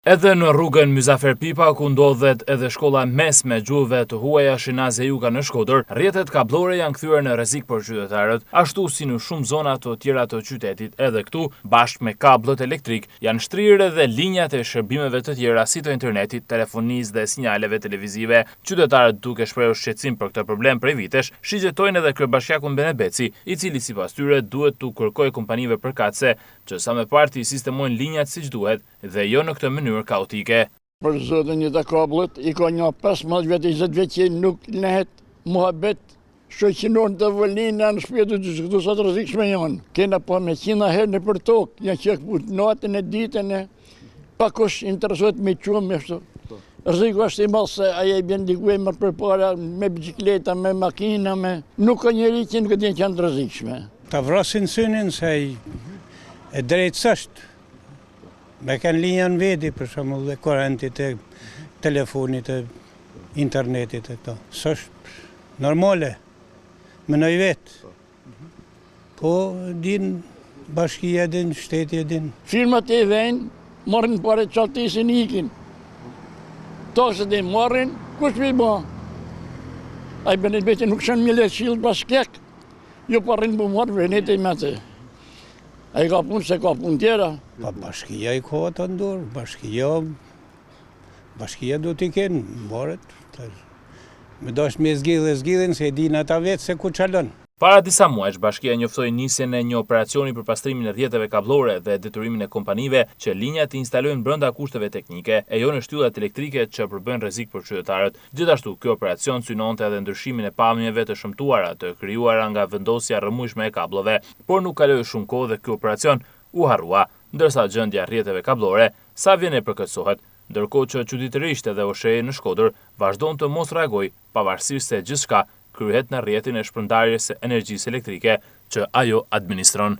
Edhe në rrugën Myzafer Pipa, ku ndodhet edhe shkolla mesme gjuhëve të huaja Shinaze Juga në Shkodër, rrjetet kablore janë kthyer në rrezik për qytetarët, ashtu si në shumë zona të tjera të qytetit. Edhe këtu, bashkë me kablët elektrik, janë shtrirë edhe linjat e shërbimeve të tjera si të internetit, telefonisë dhe sinjaleve televizive. Qytetarët, duke shprehur shqetësim për këtë problem prej vitesh, shigjetojnë edhe kryebashkiakun Benebeci, i cili sipas tyre duhet të kërkojë kompanive përkatëse që sa më parë sistemojnë linjat siç duhet dhe jo në këtë mënyrë kaotike. Për zotin e të kablët, i ka një 15 vjet, 20 vjet që nuk lehet muhabet shoqënon të vëllina në shpjetu të këtu sa të rrezikshme janë. Kena po me 100 herë në për tokë, një që këput natën e ditën e pa kush interesuat me qumë me shtu. Rreziku është i madh se aja i bjen dikuj më përpara me bicikleta, me makina, nuk ka njeri që nuk e janë të rrezikshme. Ta vrasin synin se e drejtësisht me kanë linjën vedi, për shembull, dhe korrentit, e telefonit, e internetit e këto. S'është normale, mendoj vetë. Po din bashkia din, shteti din. Firmat e vejnë, marrin pare qaltisin ikin. Taksët e marrin, kush me i ba? A i Benebeci nuk shënë mille qilë bashkjek, jo parrin për marrë venet e me të. A i ka punë se ka punë tjera. Pa bashkia i ka të ndorë, bashkia do t'i kenë, mbarët. Me dash me zgjidhin se e din ata vetë se ku qalon. Para disa muajsh, bashkia njoftoi nisjen e një operacioni për pastrimin e rrjeteve kablore dhe detyrimin e kompanive që linjat të instalojnë brenda kushteve teknike e jo në shtyllat elektrike që përbën rrezik për qytetarët. Gjithashtu, ky operacion synonte edhe ndryshimin e pamjeve të shëmtuara të krijuara nga vendosja rrëmujshme e kablove, por nuk kaloi shumë kohë dhe ky operacion u harrua, ndërsa gjendja e rrjeteve kablore sa vjen e përkatësohet, ndërkohë që çuditërisht edhe OSHE në Shkodër vazhdon të mos reagojë, pavarësisht se gjithçka kryhet në rrjetin e shpërndarjes së energjisë elektrike që ajo administron.